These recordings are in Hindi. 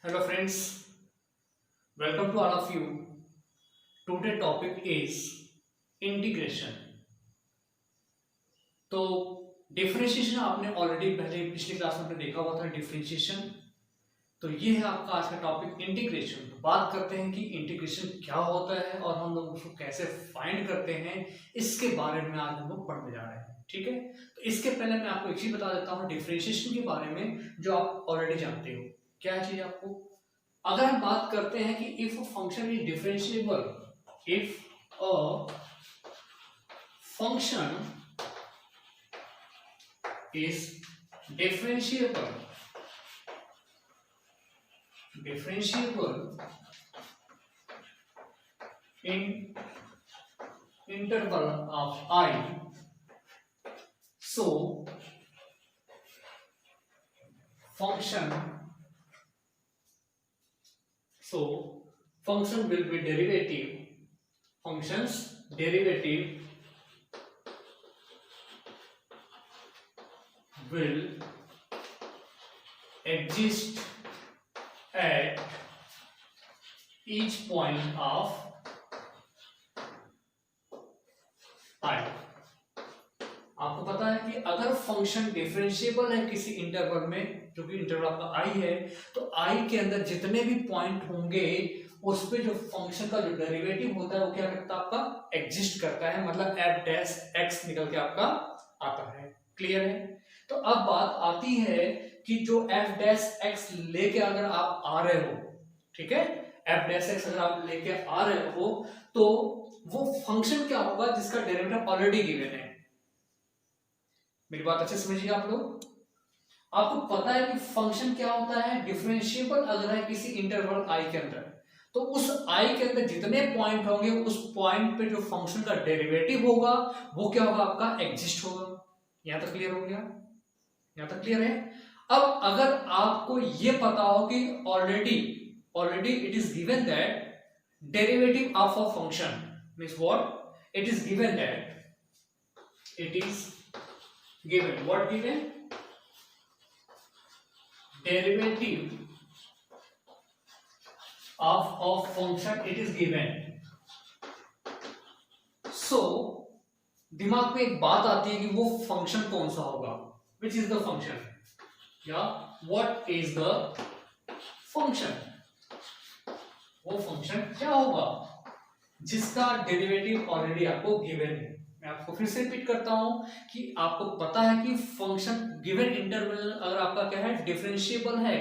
Hello friends, welcome to all of you. Today topic is integration. तो डिफरेंशिएशन आपने ऑलरेडी पहले पिछली क्लास में आपने देखा हुआ था डिफरेंशिएशन। तो ये है आपका आज का टॉपिक इंटीग्रेशन। तो बात करते हैं कि इंटीग्रेशन क्या होता है और हम लोग उसको कैसे फाइंड करते हैं, इसके बारे में आज हम लोग पढ़ने जा रहे हैं। ठीक है, तो इसके पहले मैं आपको एक चीज बता देता हूँ डिफरेंशिएशन के बारे में, जो आप ऑलरेडी जानते हो। क्या चाहिए आपको? अगर हम बात करते हैं कि if a function is differentiable, if a function is differentiable in interval of I, so function will be derivative, function's derivative will exist at each point of I। आपको पता है कि अगर फंक्शन डिफरेंशिएबल है किसी इंटरवल में, जो कि इंटरवल आपका आई है, तो आई के अंदर जितने भी पॉइंट होंगे उस पे जो फंक्शन का जो डेरिवेटिव होता है वो क्या करता है, आपका एग्जिस्ट करता है, मतलब एफ डैश एक्स निकल के आपका आता है। क्लियर है? तो अब बात आती है कि जो एफ डैश एक्स लेके अगर आप आ रहे हो, ठीक है, एफ डैश एक्स अगर आप लेके आ रहे हो तो वो फंक्शन क्या होगा जिसका डेरिवेटिव ऑलरेडी गिवन है। मेरी बात अच्छे समझिए आप लोग। आपको पता है कि फंक्शन क्या होता है, डिफरेंशिएबल अगर है किसी इंटरवल आई के अंदर, तो उस आई के अंदर जितने पॉइंट होंगे उस पॉइंट पे जो फंक्शन का डेरिवेटिव होगा वो क्या होगा, आपका एग्जिस्ट होगा। यहां तक क्लियर हो गया? यहां तक क्लियर है? अब अगर आपको ये पता हो कि already it is given that derivative of a function means what, it is given that it is given what given, derivative of a function it is given। so दिमाग में एक बात आती है कि वो फंक्शन कौन सा होगा, which is the function, या what is the function, वो फंक्शन क्या होगा जिसका डेरिवेटिव ऑलरेडी आपको गिवन है। मैं आपको फिर से रिपीट करता हूं कि आपको पता है कि फंक्शन गिवन इंटरवल अगर आपका क्या है, डिफरेंशिएबल है,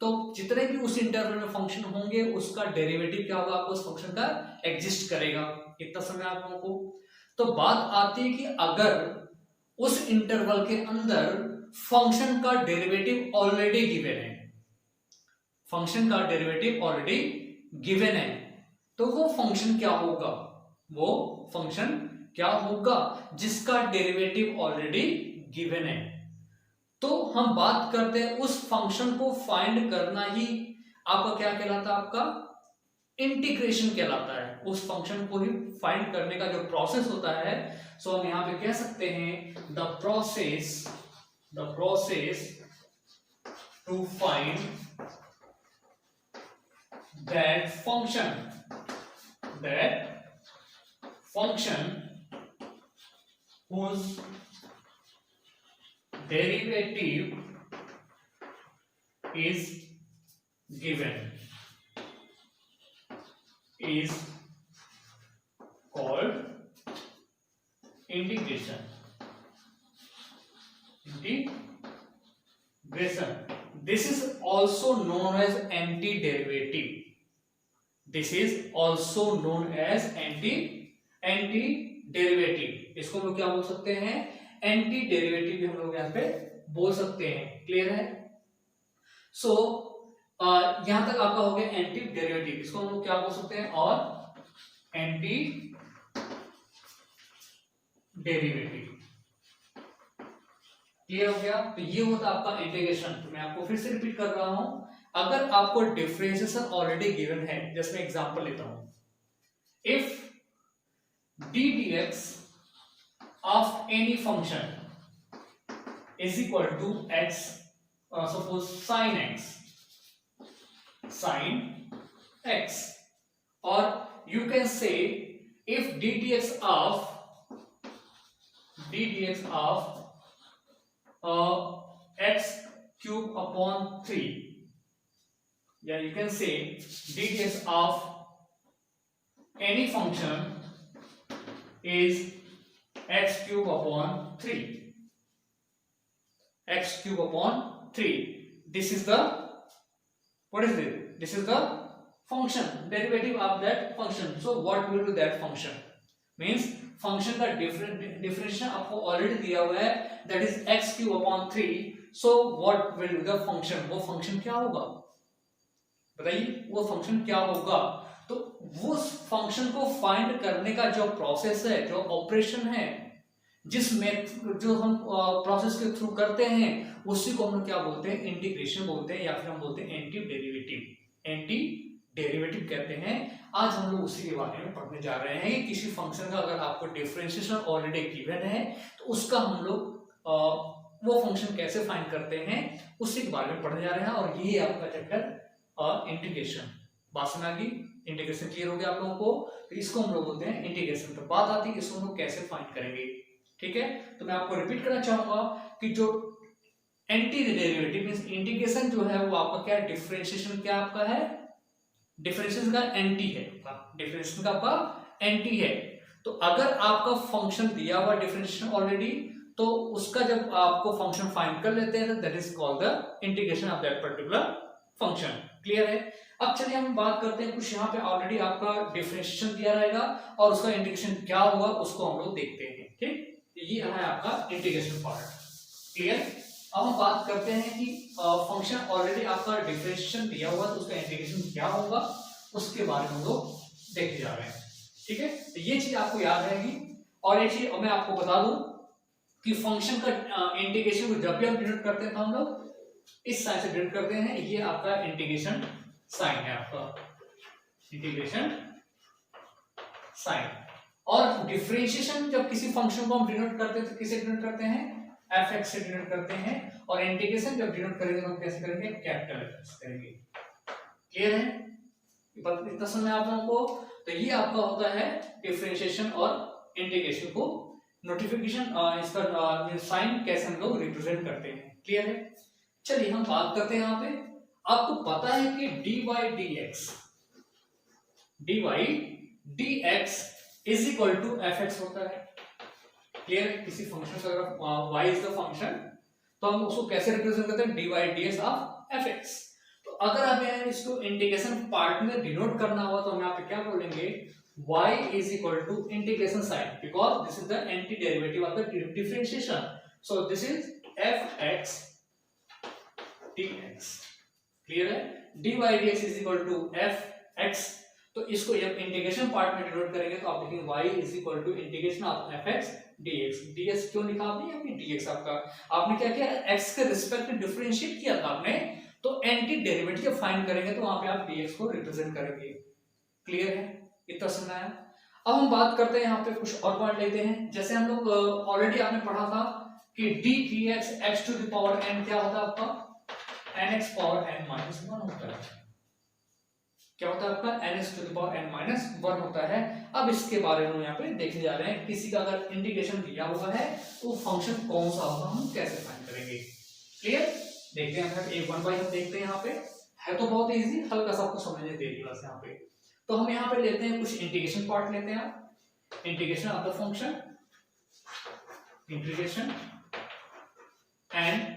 तो जितने भी उस इंटरवल में फंक्शन होंगे उसका डेरिवेटिव क्या होगा, आपको उस फंक्शन का एग्जिस्ट करेगा। इतना समय आप लोगों को। तो बात आती है कि अगर उस इंटरवल के अंदर फंक्शन का डेरिवेटिव ऑलरेडी गिवन है, फंक्शन का डेरिवेटिव ऑलरेडी गिवन है, तो वो फंक्शन क्या होगा, वो फंक्शन क्या होगा जिसका डेरिवेटिव ऑलरेडी गिवन है। तो हम बात करते हैं उस फंक्शन को फाइंड करना ही आपका क्या कहलाता है, आपका इंटीग्रेशन कहलाता है। उस फंक्शन को ही फाइंड करने का जो प्रोसेस होता है, सो हम यहां पे कह सकते हैं the process to find that function whose derivative is given is called integration। This is also known as antiderivative। This is also known as anti derivative. इसको हम लोग क्या बोल सकते हैं, एंटी डेरिवेटिव भी हम लोग यहां पे बोल सकते हैं। क्लियर है? सो यहां तक आपका हो गया एंटी डेरिवेटिव, इसको हम लोग क्या बोल सकते हैं, और एंटी डेरिवेटिव। क्लियर हो गया? तो ये होता है आपका इंटीग्रेशन। तो मैं आपको फिर से रिपीट कर रहा हूं, अगर आपको डिफरेंशिएशन ऑलरेडी गिवन है, जैसे मैं एग्जांपल लेता हूं, if D dx of any function is equal to x, suppose sin x, sin x, or you can say if d dx of x cube upon 3, yeah, you can say d dx of any function is x cube upon 3. X cube upon 3. This is the, what is it? This is the function, derivative of that function. So what will be that function? Means function का डिफरेंशिएशन आपको ऑलरेडी दिया हुआ है, that is x cube upon 3. So what will be the function? वो फंक्शन क्या होगा बताइए, वो फंक्शन क्या होगा? तो वो फंक्शन को फाइंड करने का जो प्रोसेस है, जो ऑपरेशन है, जिसमें जो हम प्रोसेस के थ्रू करते हैं, उसी को हम लोग क्या बोलते हैं? इंटीग्रेशन बोलते हैं, या फिर हम बोलते हैं एंटी डेरिवेटिव। एंटी डेरिवेटिव कहते हैं। आज हम लोग उसी के बारे में पढ़ने जा रहे हैं कि किसी फंक्शन का अगर आपको डिफरेंशिएशन ऑलरेडी गिवन है तो उसका हम लोग वो फंक्शन कैसे फाइंड करते हैं उसी के बारे में पढ़ने जा रहे हैं। और ये आपका चैप्टर इंटीग्रेशन। बात समझ आ गई? इंटीग्रेशन क्लियर हो गया आप लोगों को? तो इसको हम लोग बोलते हैं इंटीग्रेशन। तो बात आती है इसको हम लोग कैसे फाइंड करेंगे। ठीक है, तो मैं आपको रिपीट करना चाहूंगा कि जो एंटी डेरिवेटिव मींस इंटीग्रेशन जो है वो आपका क्या है? डिफरेंशिएशन क्या आपका है? डिफरेंशिएशन का एंटी है, डिफरेंशिएशन का आपका एंटी है। तो अगर आपका फंक्शन दिया हुआ डिफरेंशिएशन ऑलरेडी, तो उसका जब आपको फंक्शन फाइंड कर लेते हैं that is called the integration of that particular function. Clear है? अब चलिए हम बात करते हैं, कुछ यहाँ पे ऑलरेडी आपका डिफरेंशिएशन दिया रहेगा और उसका इंटीग्रेशन क्या होगा उसको हम लोग देखते हैं। ठीक, ये है आपका इंटीग्रेशन पार्ट। क्लियर? अब हम बात करते हैं कि फंक्शन ऑलरेडी आपका डिफरेंशिएशन दिया हुआ तो उसका इंटीग्रेशन क्या होगा उसके बारे में हम लोग देखने जा रहे हैं। ठीक है, तो ये चीज आपको याद रहेगी। और एक चीज मैं आपको बता दूं कि फंक्शन का इंटीग्रेशन को जब भी हम डिनोट करते हैं तो हम लोग इस साइन से डिनोट करते हैं। ये आपका इंटीग्रेशन साइन है, आपका इंटीग्रेशन साइन। और डिफरेंशिएशन जब किसी फंक्शन को हम डिनोट करते हैं तो किसे डिनोट करते हैं? fx से डिनोट करते हैं। और इंटीग्रेशन जब डिनोट करेंगे तो हम कैसे करेंगे? कैपिटल F करेंगे। क्लियर है? इतना समझ आप लोगों को? तो ये आपका होता है डिफरेंशिएशन और इंटीग्रेशन को नोटिफिकेशन, इसका साइन कैसे हम लोग रिप्रेजेंट करते हैं। क्लियर है? चलिए हम बात करते हैं। यहाँ पे आपको पता है कि dy dx is equal to fx होता है। क्लियर है? किसी फंक्शन का अगर y इज द फंक्शन तो हम उसको कैसे रिप्रेजेंट करते हैं? dy ds of fx। तो अगर हमें इसको इंटीग्रेशन पार्ट में डिनोट करना हुआ तो हम यहाँ पे क्या बोलेंगे? y is equal to integration sine, because this is the anti derivative of the differentiation. So this is fx dx। Clear है? dy dx is equal to fx। तो इसको जब इंटीग्रेशन पार्ट में डिनोट करेंगे तो आप लिखेंगे y is equal to integration of fx dx। ds क्यों लिखा आपने? अभी dx आपने क्या किया? x के रिस्पेक्ट में डिफरेंशिएट किया था आपने, तो एंटी डेरिवेटिव फाइंड करेंगे तो वहां पे आप dx को रिप्रेजेंट करेंगे। क्लियर है? इतना समझ आया? अब हम बात करते हैं यहाँ पे कुछ और पॉइंट लेते हैं। जैसे हम लोग ऑलरेडी आपने पढ़ा था कि d dx x to the power n क्या होता है आपका? nx पावर n माइनस 1 होता है। क्या होता है आपका? nx to the power n minus 1 होता है। अब इसके बारे में यहाँ पे देखने जा रहे हैं। किसी का अगर इंटीग्रेशन दिया हुआ है तो फंक्शन कौन सा होगा, हम कैसे फाइंड करेंगे। क्लियर? देखते हैं एक वन बाय हम देखते हैं। यहाँ पे है तो बहुत इजी, हल्का सा आपको समझने देगी बस यहाँ पे। तो हम यहाँ पे लेते हैं कुछ इंटीग्रेशन पार्ट लेते हैं। Integration of the function, integration and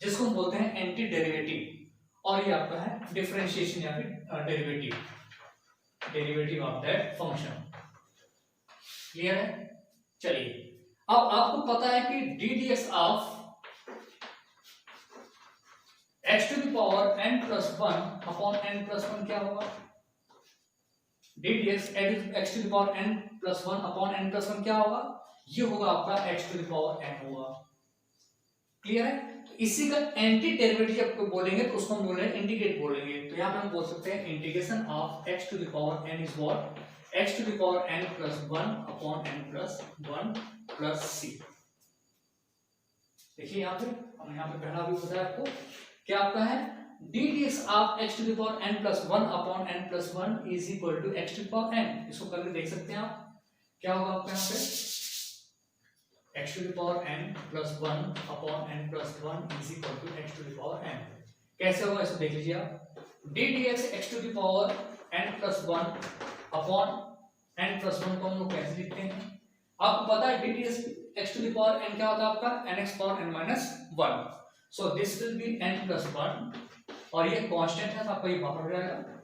जिसको हम बोलते हैं एंटी डेरिवेटिव, और ये आपका है डिफरेंशिएशन या फिर derivative of that function. Clear है? चलिए, अब आपको पता है कि d dx of x to the power n plus 1 upon n plus 1 क्या होगा? d dx x to the power n plus 1 upon n plus 1 क्या होगा? ये होगा आपका x to the power n होगा। क्लियर है? तो इसी का एंटी डेरिवेटिव जब बोलेंगे तो उसको हम बोलेंगे इंटीग्रेट बोलेंगे। तो यहाँ पे हम बोल सकते हैं integration of x to the power n is what? x to the power n plus 1 upon n plus 1 plus c। देखिए यहाँ पे हमने यहाँ पे पहला भी बताया आपको क्या आपका है? D D x of X to the power N plus one upon N plus one is equal to X to the power N. इसको करके देख सकते हैं आप, क्या होगा आपका यहाँ पे x to the power n plus 1 upon n plus 1 is equal to x to the power n। कैसे होगा इसको देख लीजिए आप, d dx x to the power n plus 1 upon n plus 1 को हम लोग कैसे लिखते हैं, आपको पता है d dx x to the power n क्या होता है आपका nx power n minus 1, so this will be n plus 1 और ये कांस्टेंट है तो आपका ये बाहर हो जाएगा,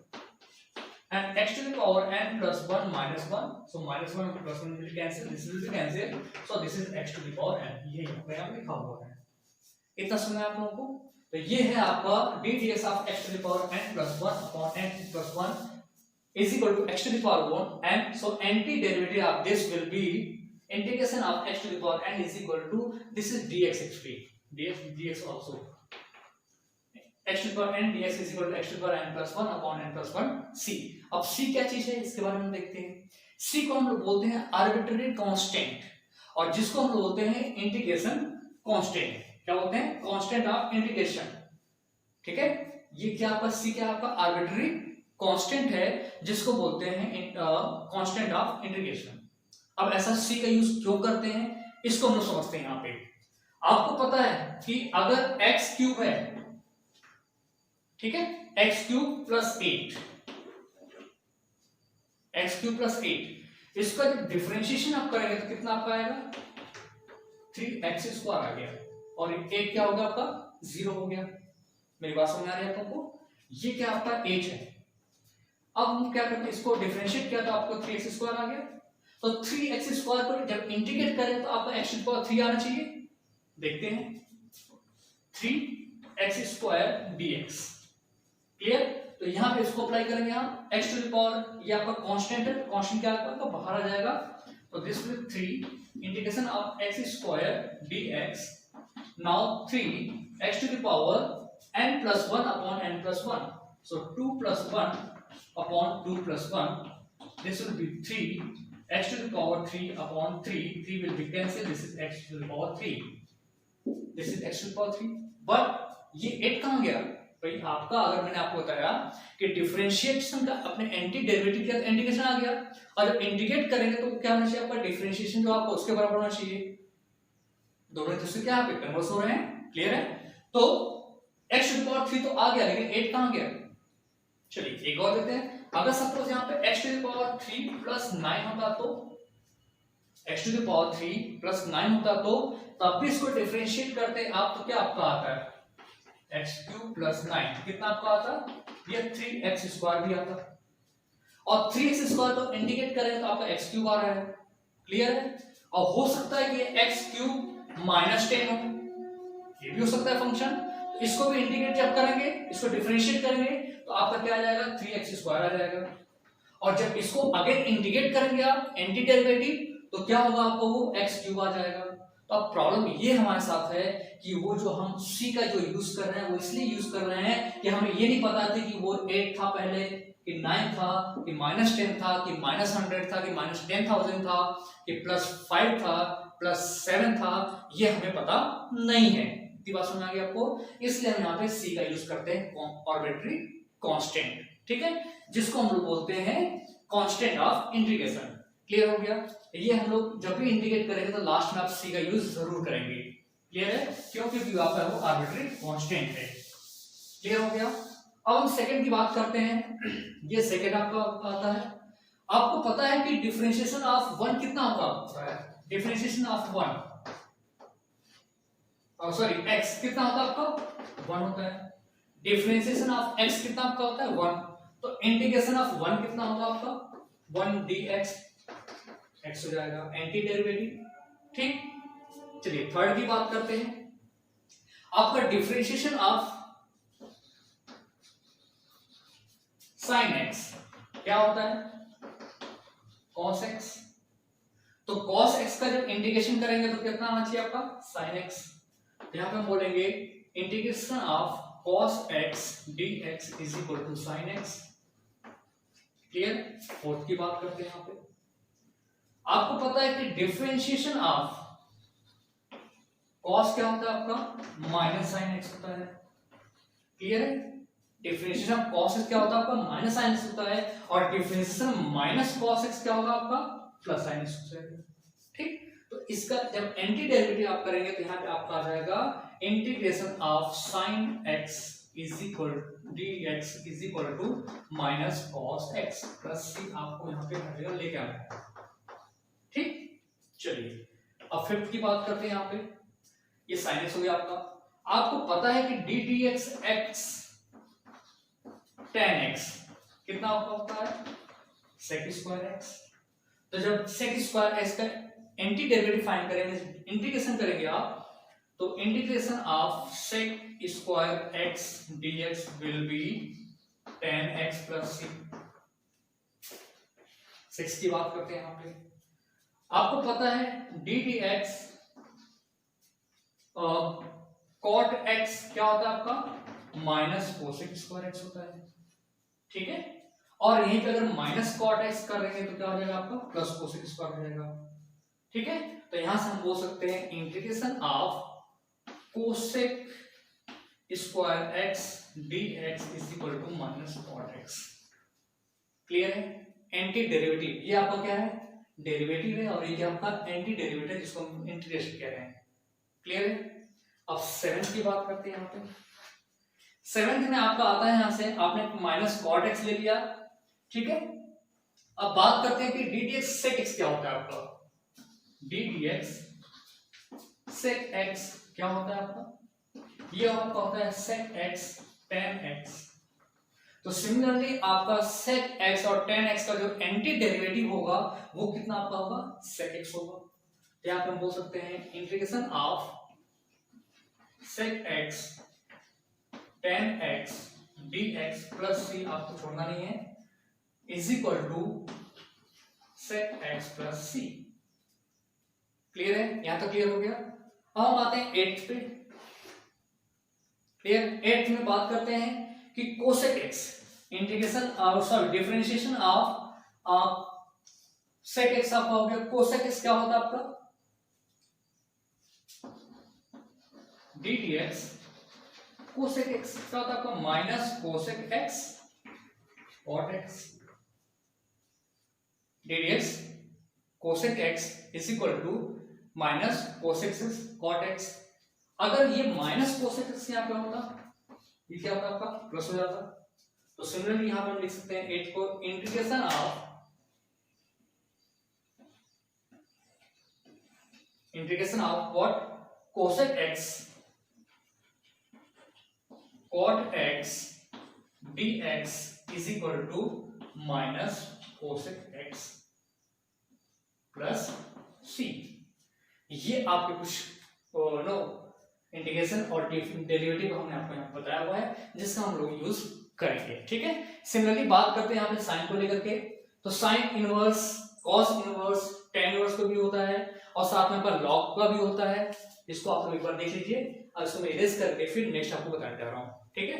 and x to the power n plus 1 minus 1, so minus 1 plus 1 will cancel, this will be cancel, so this is x to the power n, ये यहाँ पे लिखा हुआ है। इतना सुना है आप लोगों को, तो ये है आपका d dx of x to the power n plus 1 upon n plus 1 is equal to x to the power 1 n, so antiderivative of this will be integration of x to the power n is equal to this is dx xp, dx also x to the power n dx is equal to x to the power n plus 1 upon n plus 1 c। अब c क्या चीज है इसके बारे में देखते हैं। c को हम लोग बोलते हैं आर्बिट्रेरी कांस्टेंट और जिसको हम लोग बोलते हैं इंटीग्रेशन कांस्टेंट। क्या बोलते हैं, कांस्टेंट ऑफ इंटीग्रेशन, ठीक है। ये क्या आपका c क्या आपका आर्बिट्रेरी कांस्टेंट है जिसको बोलते हैं कांस्टेंट ऑफ इंटीग्रेशन। अब ऐसा c का यूज क्यों करते हैं इसको हम लोग समझते हैं। यहाँ पे आपको पता है कि अगर x क्यूब है, ठीक है, x cube plus 8, x cube plus 8, इसका जब डिफरेंशिएशन आप करेंगे तो कितना आपका आएगा 3x स्क्वायर आ गया और 8 क्या होगा आपका 0 हो गया। मेरी बात समझ आ रही है आपको, ये क्या आपका 8 है। अब हम क्या करते हैं, इसको डिफरेंशिएट किया तो आपको 3x स्क्वायर आ गया, तो 3x स्क्वायर को जब इंटीग्रेट करें तो आपका x टू पावर 3 आना चाहिए। देखते हैं 3x स्क्वायर dx, क्लियर। तो यहाँ पे इसको अप्लाई करेंगे हम x टू द पावर, ये आपका कांस्टेंट है, कांस्टेंट क्या आपका तो बाहर आ जाएगा, तो this will 3 integration of x square dx, now 3x to the power n plus 1 upon n plus 1, so 2 plus 1 upon 2 plus 1, this will be 3x to the power 3 upon 3 will be cancelled, this is x to the power 3, this is x to the power 3, but ये 8 कहाँ गया भाई आपका। अगर मैंने आपको बताया कि डिफरेंशिएशन का अपने एंटी डेरिवेटिव किया तो इंटीग्रेशन आ गया, और जब इंटीग्रेट करेंगे तो क्या होना चाहिए आपका डिफरेंशिएशन जो आपको उसके बराबर होना चाहिए, दोनों दूसरे क्या यहाँ पे कन्वर्स हो रहे हैं, क्लियर है। तो x टू द पावर 3 तो आ गया लेकिन 8 कहाँ गया। चलिए एक और देते हैं, अगर सपोज यहाँ पे x to the power 3 plus 9 होता तो x to the power 3 plus 9 होता तो तब भी इसको डिफरेंशिएट करते आप तो क्या आपका आता है x क्यूब प्लस 9, कितना आपका आता, ये 3x स्क्वायर भी आता, और 3x स्क्वायर तो इंटीग्रेट करें तो आपका x क्यूब आ रहा है, क्लियर है। और हो सकता है कि ये x क्यूब माइनस 10 हो, ये भी हो सकता है फंक्शन, तो इसको भी इंटीग्रेट जब करेंगे, इसको डिफरेंशिएट करेंगे तो आपका क्या आ जाएगा 3x स्क्वायर आ जाएगा, और जब इसको अगेन इंटीग्रेट करेंगे आप एंटी डेरिवेटिव तो क्या होगा आपको वो x क्यूब आ जाएगा। तो अब प्रॉब्लम ये हमारे साथ है कि वो जो हम c का जो यूज कर रहे हैं वो इसलिए यूज कर रहे हैं कि हमें ये नहीं पता था कि वो 8 था पहले कि 9 था कि माइनस 10 था कि माइनस 100 था कि माइनस 10,000 था कि प्लस 5 था प्लस 7 था, ये हमें पता नहीं है। इतनी बात समझ आ गई आपको, इसलिए हम यहाँ पे c का यूज करते हैं आर्बिट्रेरी कांस्टेंट, ठीक है, जिसको हम लोग बोलते हैं कांस्टेंट ऑफ इंटीग्रेशन। क्लियर हो गया। ये हम लोग जब भी इंटीग्रेट करेंगे तो लास्ट में आप c का यूज जरूर करेंगे, क्लियर है, क्योंकि v आपका वो आर्बिट्रेरी कांस्टेंट है। क्लियर हो गया। अब हम सेकंड की बात करते हैं। ये सेकंड आपका आता है, आपको पता है कि डिफरेंशिएशन ऑफ 1 कितना होता है, डिफरेंशिएशन ऑफ 1 सॉरी x कितना होता है आपका 1 होता है, डिफरेंशिएशन ऑफ x कितना आपका होता है 1, तो इंटीग्रेशन ऑफ 1 कितना होगा आपका 1 dx, x हो जाएगा एंटी डेरिवेटिव, ठीक। चलिए थर्ड की बात करते हैं, आपका डिफरेंशिएशन ऑफ sin x क्या होता है cos x, तो cos x का जब इंटीग्रेशन करेंगे तो कितना आना चाहिए आपका sin x, यहां पे हम बोलेंगे integration of cos x dx is equal to sin x, clear. Fourth की बात करते हैं, यहाँ पे आपको पता है कि डिफरेंशिएशन ऑफ cos क्या होता है आपका माइनस sin x होता है, क्लियर है। डिफरेंशिएशन ऑफ cos x क्या होता है आपका माइनस sin x होता है, और डिफरेंशिएशन माइनस cos x क्या होगा आपका प्लस sin x हो जाएगा। ठीक, तो इसका जब एंटी डेरिवेटिव आप करेंगे तो यहाँ पे आपका आ जाएगा integration of sin x is equal dx is equal to minus cos x plus c, आपको यहाँ पे हर जगह लेके आना है। ठीक, चलिए अब फिफ्थ की बात करते हैं। यहाँ पे ये sin x हो गया आपका। आपको पता है कि d dx x tan x कितना आपका होता है sec स्क्वायर x। तो जब sec स्क्वायर x का एंटी डेरिवेटिव फाइंड करेंगे, इंटीग्रेशन करेंगे आप, तो integration of sec square x dx will be tan x plus c। 6 की बात करते हैं। यहाँ पे आपको पता है d dx cot x क्या होता है आपका माइनस कोसेक स्क्वायर x होता है। ठीक है, और यहीं पे अगर माइनस कॉट एक्स कर देंगे तो क्या हो जाएगा आपका प्लस कोसेक स्क्वायर हो जाएगा। ठीक है, तो यहां से हम बोल सकते हैं integration of cosec square X dx is equal to minus cot X. Clear है, एंटी डेरिवेटिव ये आपका क्या है डेरिवेटिव है, और ये क्या आपका एंटी डेरिवेटिव जिसको हम इंटीग्रेशन कह रहे हैं। क्लियर है, अब 7 की बात करते हैं। यहाँ पे 7 में आपका आता है, यहां से आपने माइनस कॉट एक्स ले लिया। ठीक है, अब बात करते हैं कि D D X sec X क्या होता है आपका। D D X sec X क्या होता है आपका, ये आपका होता है सेक एक्स टेन एक्स। तो सिमिलरली आपका सेक एक्स और टेन एक्स का जो एंटी डेरिवेटिव होगा वो कितना आपका होगा सेक एक्स होगा। यहां पे हम बोल सकते हैं integration of sec X tan x dx plus c, आपको छोड़ना नहीं है, is equal to sec x plus c। Clear है, यहां तक क्लियर हो गया। अब हम आते हैं 8th पे। क्लियर, 8th में बात करते हैं कि cosec x integration sorry differentiation of sec x आपका हो गया। cosec x क्या होता है आपका d dx कोसेक x क्या होता है आपका minus cosec x cot x dx cosec x is equal to minus cosec x cot x। अगर ये माइनस कोसेक x यहाँ पे होता, ये क्या होता आपका प्लस हो जाता। तो सिमिलरली यहां पे हम लिख सकते हैं 8 को integration of what cosec x cot x dx is equal to minus cosec x plus c। ये आपके कुछ इंटीग्रेशन और डेरिवेटिव हमने आपको यहाँ बताया हुआ है जिसका हम लोग यूज करेंगे। ठीक है, सिमिलरली बात करते हैं यहाँ पे साइन को लेकर के। तो sine inverse cos inverse tan inverse को भी होता है, और साथ में पर लॉग का भी होता है। इसको आप लोग एक बार देख लीजिए, और इसको मैं इरेज करके फिर नेक्स्ट आपको बताने जा रहा हूँ। ठीक है,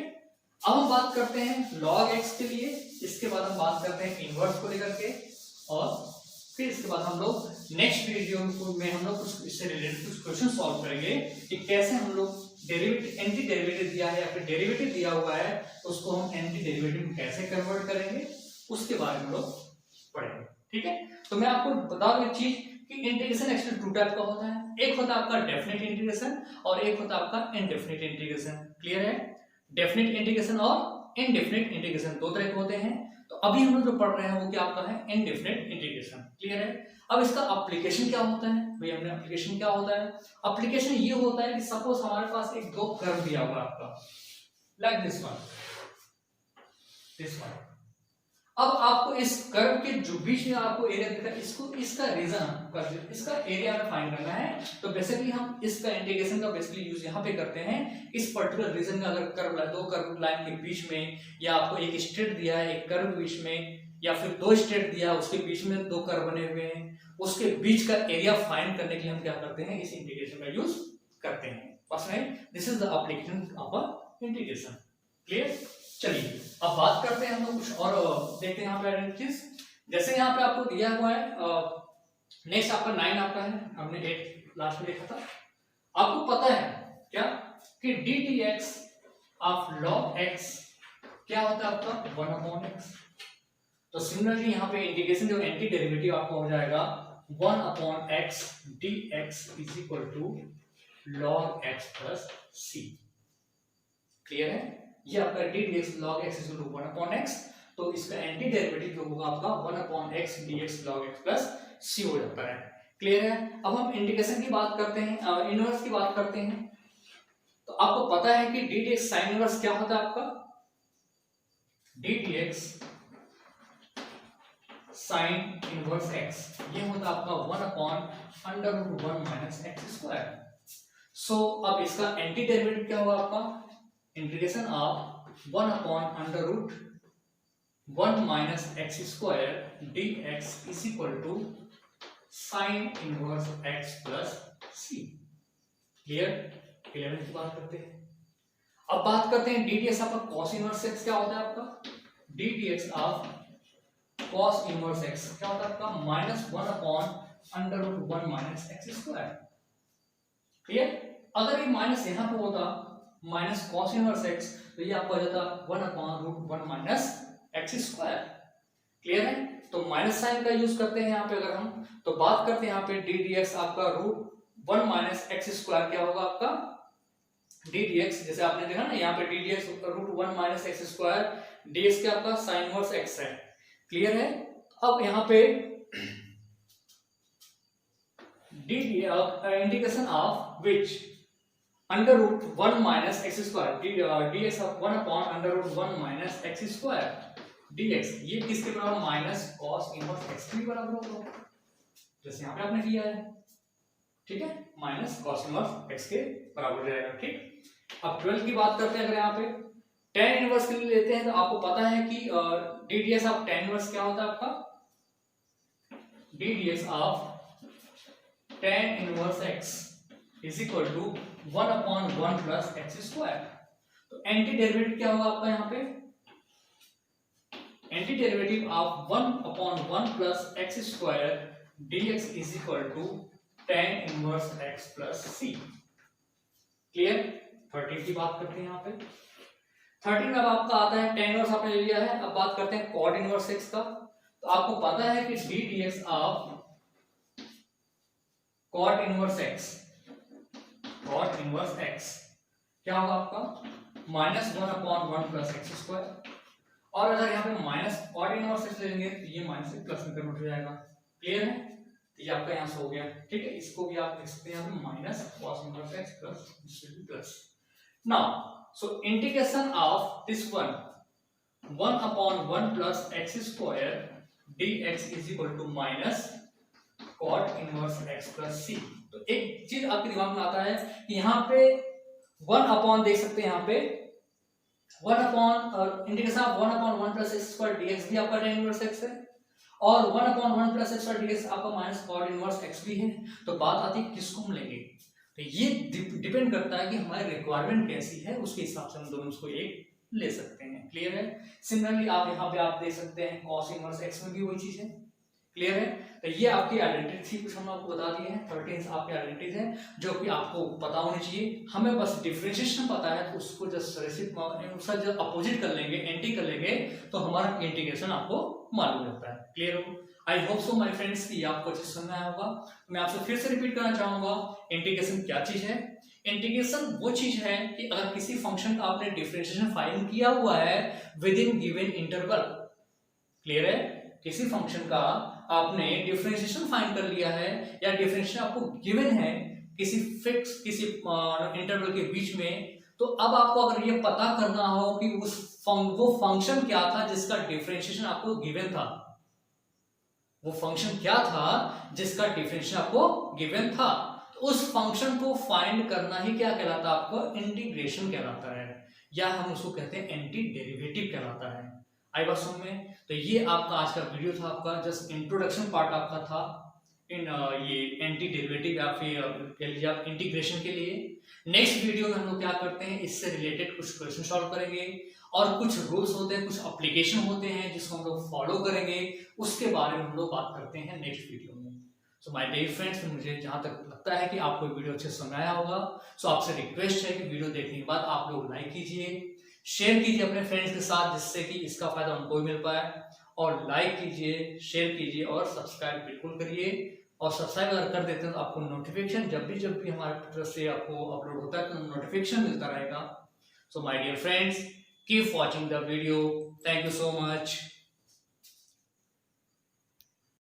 अब हम बात करते हैं log x के लिए, इसके बाद हम बात करते हैं इनवर्स को लेकर के, और फिर इसके बाद हम लोग नेक्स्ट वीडियो में हम लोग कुछ इससे रिलेटेड कुछ क्वेश्चन सॉल्व करेंगे कि कैसे हम लोग डेरिवेटिव एंटी डेरिवेटिव दिया है या फिर डेरिवेटिव दिया हुआ है उसको हम एंटी डेरिवेटिव में कैसे कन्वर्ट करेंगे उसके बारे में लोग पढ़ेंगे। ठीक है, तो मैं आपको बता दूं एक चीज कि इंटीग्रेशन एक्चुअली टू टाइप का होता है। एक होता है आपका डेफिनेट इंटीग्रेशन और एक होता है आपका इनडेफिनिट इंटीग्रेशन। क्लियर है, डेफिनेट इंटीग्रेशन और इनडेफिनिट इंटीग्रेशन दो तरह के होते हैं। तो अभी हम लोग जो पढ़ रहे हैं वो क्या आपका है इनडेफिनिट इंटीग्रेशन। क्लियर है, अब इसका एप्लीकेशन क्या होता है भाई, हमने एप्लीकेशन क्या होता है, एप्लीकेशन ये होता है कि सपोज हमारे पास एक दो कर्व दिया हुआ है आपका लाइक दिस वन। अब आपको इस कर्व के जो बीच में आपको एरिया दिख रहा है इसको इसका रीजन इसका एरिया में फाइंड करना है। तो बेसिकली हम इसका इंटीग्रेशन का बेसिकली यूज यहाँ पे करते हैं। इस पर्टिकुलर रीजन का अगर कर्व दो कर्व लाइन के बीच में, या आपको एक स्ट्रेट दिया है एक कर्व बीच में, या फिर दो स्ट्रेट दिया है उसके बीच में दो कर्व बने हुए हैं, उसके बीच का एरिया फाइंड करने के लिए हम क्या करते हैं इस इंटीग्रेशन का यूज करते हैं। बस नहीं, this is the application of integration. Clear, चलिए अब बात करते हैं हम लोग कुछ और देखते हैं यहाँ पे आइडेंटिटीज। जैसे यहाँ पे आपको दिया हुआ है नेक्स्ट आपका 9 आपका है, हमने 8 लास्ट में देखा था। आपको पता है क्या कि D T x of log x क्या होता है आपका 1/x। तो सिमिलरली यहाँ पे इंटीग्रेशन जो एंटी डेरिवेटिव आपका हो जाएगा 1/x dx is equal to log x plus c। Clear है? ये आपका dx log x is equal to 1/x, तो इसका एंटी डेरिवेटिव जो होगा आपका 1/x dx log x plus c हो जाता है। क्लियर है? अब हम इंटीग्रेशन की बात करते हैं, इनवर्स की बात करते हैं। तो आपको पता है कि D D x sine inverse क्या होता है आपका, D D x sign inverse x, ये होता है आपका 1/√1 माइनस एक्स स्क्वायर। सो अब इसका एंटी डेरिवेटिव क्या होगा आपका, integration of 1/√1 minus x square d x is equal to sine inverse x plus c. Clear? Clear की बात करते हैं। अब बात करते हैं डी डी एक्स आपका कॉस इनवर्स एक्स क्या होता है आपका, D D x of cos inverse x क्या होता है आपका -1/√1 माइनस एक्स स्क्वायर। क्लियर? अगर ये माइनस यहां पे होता माइनस कॉस इनवर्स एक्स, तो ये आपका हो जाता 1/√1 माइनस एक्स स्क्वायर। क्लियर है? तो माइनस साइन का यूज करते हैं यहाँ पे अगर हम, तो बात करते हैं यहाँ पे डी डी एक्स आपका √1 माइनस एक्स स्क्वायर क्या होगा आपका डी डी एक्स, जैसे आपने देखा ना यहाँ पे D D x √1 minus x square, d x क्या आपका साइन इनवर्स एक्स है। क्लियर है? अब यहाँ पे D integration of which √1 minus x square, d x of 1/√1 minus x square dx, ये किसके बराबर माइनस कॉस इनवर्स एक्स के बराबर होगा, जैसे यहाँ पे आपने किया है। ठीक है, माइनस कॉस इनवर्स एक्स के बराबर हो जाएगा। ठीक, अब 12 की बात करते हैं। अगर यहाँ पे tan इनवर्स के लिए लेते हैं तो आपको पता है कि ddx ऑफ tan इनवर्स क्या होता है आपका, ddx of tan inverse x is equal to 1/1 plus x square. तो एंटी डेरिवेटिव क्या होगा आपका यहाँ पे, anti derivative of 1/1 plus x square dx is equal to tan inverse x plus c। Clear? 13 की बात करते हैं यहाँ पे। 13 अब आपका आता है tan इनवर्स आपने ले लिया है। अब बात करते हैं cot इनवर्स x का। तो आपको पता है कि d dx of cot inverse x, cot inverse x क्या होगा आपका -1/1 प्लस एक्स स्क्वायर। और अगर यहाँ पे माइनस कॉट इनवर्स एक्स लेंगे तो ये माइनस से प्लस में कन्वर्ट हो जाएगा। क्लियर है? तो ये आपका यहाँ से हो गया। ठीक है, इसको भी आप लिख सकते हैं यहाँ पे minus cos inverse x plus. Now so integration of this 1/1 plus x square dx is equal to minus cot inverse x plus c. तो एक चीज आपके दिमाग में आता है कि यहाँ पे 1 देख सकते हैं, यहाँ पे 1 integration of 1/1 plus x square dx भी आपका tan इनवर्स x है, और 1/1 प्लस एक्स स्क्वायर dx आपका माइनस कॉट इनवर्स x भी है। तो बात आती है किसको हम लेंगे, तो ये डिपेंड करता है कि हमारी रिक्वायरमेंट कैसी है, उसके हिसाब से हम दोनों उसको एक ले सकते हैं। क्लियर है? सिमिलरली आप यहाँ पे आप देख सकते हैं कॉस इनवर्स x में भी वही चीज है। क्लियर है? तो ये आपकी आइडेंटिटी थी, कुछ हम आपको बता दिए हैं। 13 आपकी आइडेंटिटीज हैं जो कि आपको पता होनी चाहिए। हमें बस डिफरेंशिएशन पता है तो उसको जस्ट उसका जब अपोजिट कर लेंगे, एंटी कर लेंगे, तो हमारा इंटीग्रेशन आपको मालूम रहता है। क्लियर हो? I hope so my friends कि आपको अच्छे से समझ आया होगा। मैं आपसे फिर से रिपीट करना चाहूंगा, इंटीग्रेशन क्या चीज है। इंटीग्रेशन वो चीज है कि अगर किसी फंक्शन का आपने डिफरेंशिएशन फाइंड किया हुआ है with in given interval. Clear है? किसी फंक्शन का आपने डिफरेंशिएशन फाइंड कर लिया है या डिफरेंशिएशन आपको गिवन है किसी फिक्स किसी इंटरवल के बीच में, तो अब आपको अगर ये पता करना हो कि वो फंक्शन क्या था जिसका डिफरेंशिएशन आपको गिवन था, वो फंक्शन क्या था जिसका डिफरेंशिएशन आपको गिवन था, तो उस फंक्शन को फाइंड करना ही क्या कहलाता है, आपको इंटीग्रेशन कहलाता है, या हम उसको कहते हैं एंटी डेरिवेटिव कहलाता है। आई बात समझ में? तो ये आपका आज का वीडियो था, आपका जस्ट इंट्रोडक्शन पार्ट आपका था इन ये एंटी डेरिवेटिव या फिर कह लीजिए आप इंटीग्रेशन के लिए। नेक्स्ट वीडियो में हम लोग क्या करते हैं, इससे रिलेटेड कुछ क्वेश्चन सॉल्व करेंगे और कुछ रूल्स होते हैं, कुछ एप्लीकेशन होते हैं जिसको हम लोग फॉलो करेंगे, उसके बारे में हम लोग बात करते हैं नेक्स्ट वीडियो में। सो माय डियर फ्रेंड्स, मुझे जहां तक लगता है कि आपको वीडियो अच्छे से समझ आया होगा, सो आपसे रिक्वेस्ट है कि वीडियो देखने के बाद आप लोग लाइक कीजिए, शेयर कीजिए अपने फ्रेंड्स के साथ जिससे कि इसका फायदा उनको भी मिल पाए, और लाइक कीजिए, शेयर कीजिए और सब्सक्राइब बिल्कुल करिए। और सब्सक्राइब अगर कर देते हैं तो आपको नोटिफिकेशन जब भी हमारे तरफ से आपको अपलोड होता है तो नोटिफिकेशन मिलता रहेगा। So my dear friends, keep watching the video. Thank you so much.